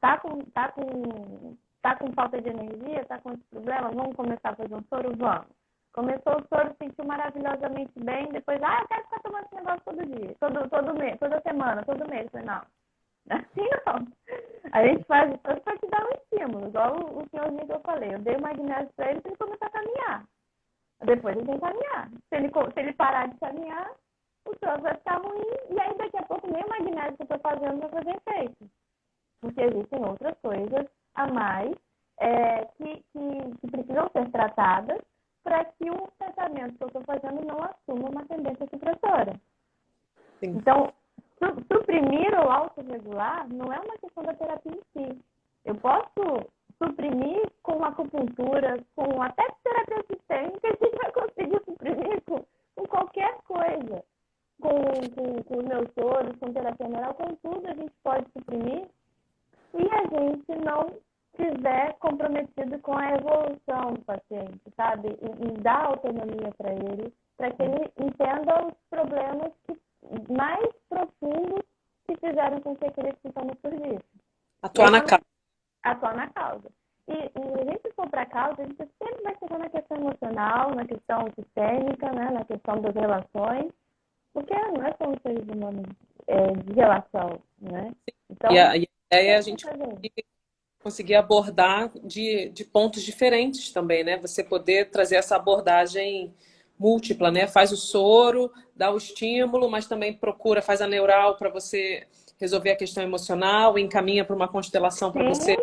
S2: tá com falta de energia, tá com esse problema, vamos começar a fazer um soro? Vamos. Começou o soro, sentiu maravilhosamente bem, depois, eu quero ficar tomando esse negócio todo dia, todo mês, toda semana, todo mês. Eu falei, não, assim não. A gente faz isso para te dar um estímulo, igual o senhorzinho que eu falei. Eu dei o magnésio para ele começar a caminhar. Depois ele tem que caminhar. Se ele parar de caminhar, o soro vai ficar ruim e aí daqui a pouco nem o magnésio que eu estou fazendo vai fazer efeito. Porque existem outras coisas a mais que precisam ser tratadas para que o tratamento que eu estou fazendo não assuma uma tendência supressora.
S1: Sim.
S2: Então, suprimir ou autorregular não é uma questão da terapia em si. Eu posso suprimir com acupuntura, com até terapia sistêmica, a gente vai conseguir suprimir com qualquer coisa. Com os meus soros, com terapia neural, com tudo a gente pode suprimir e a gente não estiver comprometido com a evolução do paciente, sabe? E dar autonomia para ele entenda os problemas mais profundos que fizeram com que aqueles sintomas surgissem.
S1: Atuar na causa.
S2: Atuar na causa. E a gente for para a causa, a gente sempre vai chegar na questão emocional, na questão sistêmica, né? Na questão das relações, porque nós somos seres humanos de relação, né? Então,
S1: E a ideia é a gente conseguir abordar de pontos diferentes também, né? Você poder trazer essa abordagem múltipla, né? Faz o soro, dá o estímulo, mas também faz a neural para você resolver a questão emocional, encaminha para uma constelação para você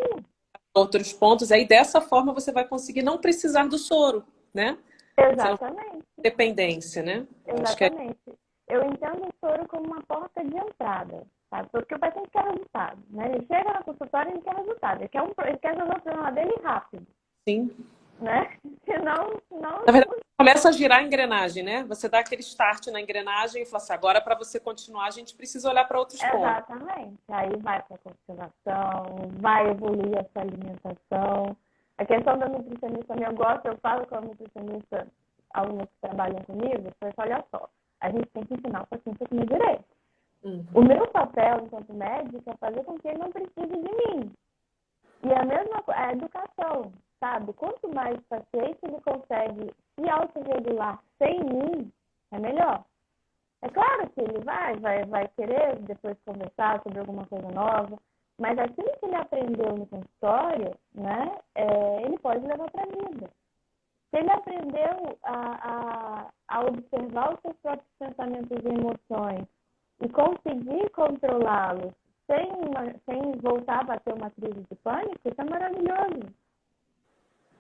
S1: outros pontos. Aí dessa forma você vai conseguir não precisar do soro, né?
S2: Exatamente.
S1: Dependência, né?
S2: Exatamente. Eu entendo o soro como uma porta de entrada, sabe? Porque o paciente quer resultado, né? Ele chega no consultório e ele quer resultado. Ele quer resolver o problema dele rápido.
S1: Sim.
S2: Né? Senão,
S1: na verdade, começa a girar a engrenagem, né? Você dá aquele start na engrenagem e fala assim, agora para você continuar, a gente precisa olhar para outros pontos.
S2: Exatamente. Aí vai para a constelação, vai evoluir essa alimentação. A questão da nutricionista, eu falo com a nutricionista, alunos que trabalham comigo, olha só, a gente tem que ensinar o paciente a comer direito. O meu papel enquanto médica é fazer com que ele não precise de mim. E a mesma coisa, a educação, sabe? Quanto mais paciente ele consegue se autorregular sem mim, é melhor. É claro que ele vai querer depois conversar sobre alguma coisa nova, mas aquilo que ele aprendeu no consultório, né, ele pode levar para a vida. Se ele aprendeu a observar os seus próprios pensamentos e emoções e conseguir controlá-los sem voltar a bater uma crise de pânico, isso é maravilhoso.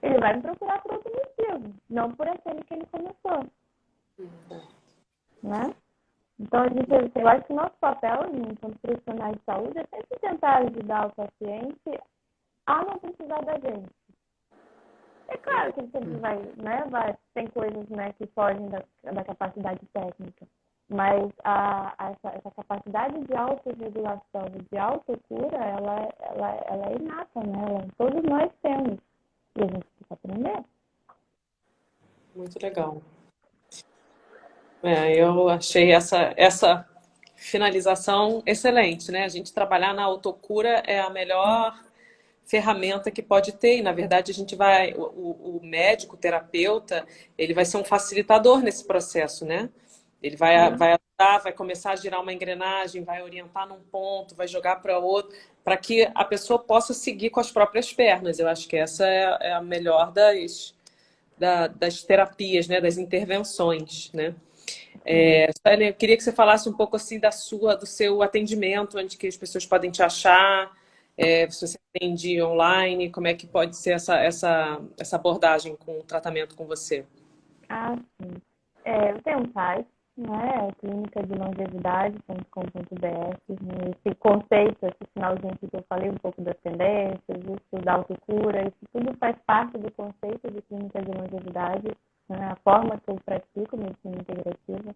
S2: Ele vai me procurar por outro motivo, não por aquele que ele começou. Né? Então, eu acho que o nosso papel, como profissionais de saúde, é sempre tentar ajudar o paciente a não precisar da gente. É claro que ele sempre tem coisas, né, que fogem da capacidade técnica, mas essa capacidade de autorregulação e de autocura, ela é inata, né? Todos nós temos. E a gente precisa aprender.
S1: Muito legal. Eu achei essa finalização excelente, né? A gente trabalhar na autocura é a melhor ferramenta que pode ter. E, na verdade, a gente o médico, o terapeuta, ele vai ser um facilitador nesse processo, né? Ele vai ajudar, vai começar a girar uma engrenagem, vai orientar num ponto, vai jogar para outro, para que a pessoa possa seguir com as próprias pernas. Eu acho que essa é a melhor das terapias, né? Das intervenções, né? Suelen, eu queria que você falasse um pouco assim do seu atendimento, onde que as pessoas podem te achar, se você atende online, como é que pode ser essa abordagem com o tratamento com você?
S2: Sim. Eu tenho um site, né? clinicadelongevidade.com.br. Esse conceito, esse finalzinho que eu falei um pouco das tendências, isso da autocura, isso tudo faz parte do conceito de clínica de longevidade, né? A forma que eu pratico medicina integrativa.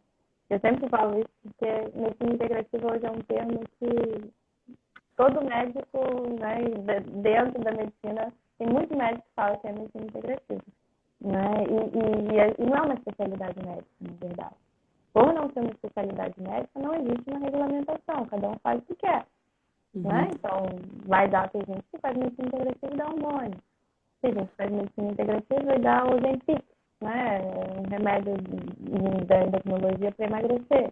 S2: Eu sempre falo isso porque medicina integrativa hoje é um termo que todo médico, né, dentro da medicina, tem muito médico que fala que é medicina integrativa. Né? E não é uma especialidade médica, na verdade. Por não ser uma especialidade médica, não existe uma regulamentação, cada um faz o que quer. Né? Então, tem gente que faz medicina integrativa e dá hormônio. Tem gente que faz medicina integrativa e dá Ozempic, né? Um remédio da endocrinologia para emagrecer.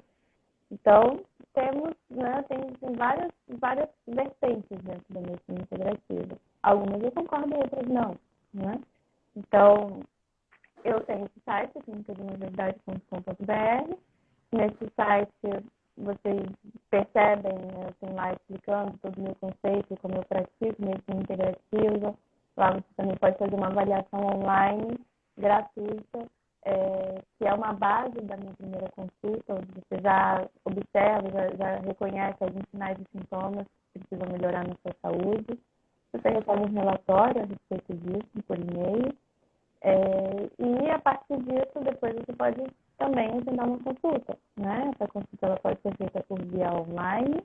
S2: Então, tem várias vertentes dentro da medicina integrativa. Algumas eu concordo, outras não. Né? Então, eu tenho esse site, clinicadelongevidade.com.br. Nesse site, vocês percebem, né, eu tenho lá explicando todo o meu conceito, como eu pratico medicina integrativa. Lá você também pode fazer uma avaliação online, gratuita, alguns sinais e sintomas que precisam melhorar na sua saúde. Você recebe um relatório a respeito disso por e-mail. E a partir disso, depois você pode também agendar uma consulta, né? Essa consulta ela pode ser feita por via online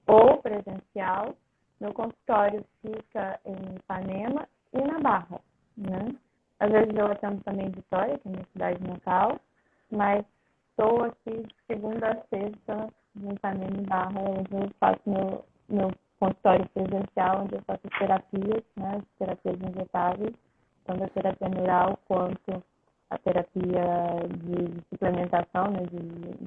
S2: ou presencial. Meu consultório fica em Ipanema e na Barra, né? Às vezes eu atendo também em Vitória, que é minha cidade natal, mas estou aqui de segunda a sexta em Ipanema e Barra, onde eu faço meu consultório presencial, onde eu faço terapias, né? Terapias injetáveis, tanto a terapia neural quanto a terapia de suplementação, né?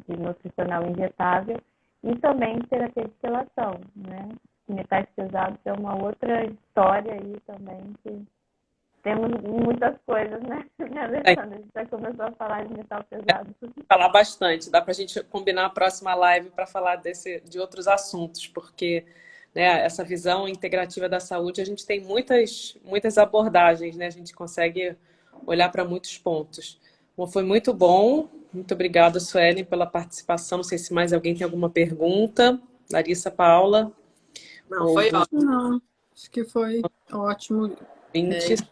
S2: de nutricional injetável, e também terapia de relação, né? Metais pesados é uma outra história aí também, que temos muitas coisas, né, Alessandra? A gente já começou a falar de metal pesado.
S1: Falar bastante. Dá para a gente combinar a próxima live para falar de outros assuntos, porque, né, essa visão integrativa da saúde, a gente tem muitas abordagens, né? A gente consegue olhar para muitos pontos. Bom, foi muito bom. Muito obrigada, Suelen, pela participação. Não sei se mais alguém tem alguma pergunta. Larissa, Paula.
S3: Não, foi ótimo.
S4: Não, acho que foi ótimo.
S1: 20.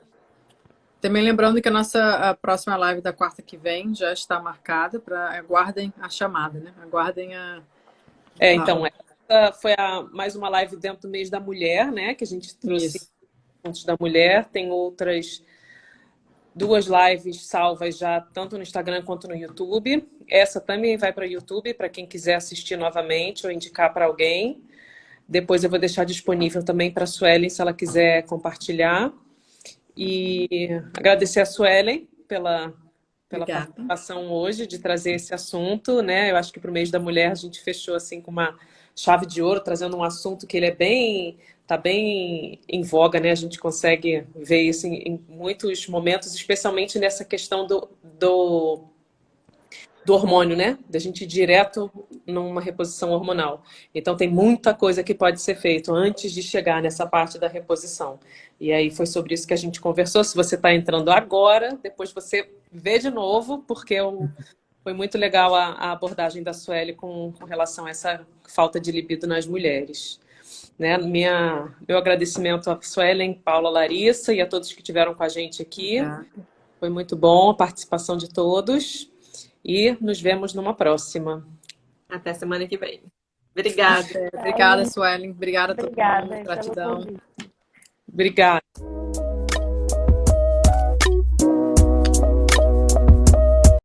S4: Também lembrando que a próxima live da quarta que vem já está marcada, aguardem a chamada, né? Aguardem
S1: Então, essa foi mais uma live dentro do mês da mulher, né? Que a gente trouxe pontos da mulher. Tem outras 2 lives salvas já, tanto no Instagram quanto no YouTube. Essa também vai para o YouTube, para quem quiser assistir novamente ou indicar para alguém. Depois eu vou deixar disponível também para a Suelen, se ela quiser compartilhar. E agradecer a Suelen pela participação hoje, de trazer esse assunto, né? Eu acho que para o mês da mulher a gente fechou assim com uma chave de ouro, trazendo um assunto que ele tá bem em voga, né? A gente consegue ver isso em muitos momentos, especialmente nessa questão do hormônio, né? Da gente ir direto numa reposição hormonal. Então, tem muita coisa que pode ser feito antes de chegar nessa parte da reposição. E aí foi sobre isso que a gente conversou. Se você está entrando agora, depois você vê de novo, porque foi muito legal a abordagem da Sueli com relação a essa falta de libido nas mulheres. Né? Meu agradecimento a Suelen, Paula, Larissa e a todos que estiveram com a gente aqui. Foi muito bom a participação de todos. E nos vemos numa próxima.
S3: Até semana que vem. Obrigada.
S4: Obrigada, Suelen. Obrigada a todo mundo.
S2: Obrigada.
S4: Gratidão.
S1: Obrigada.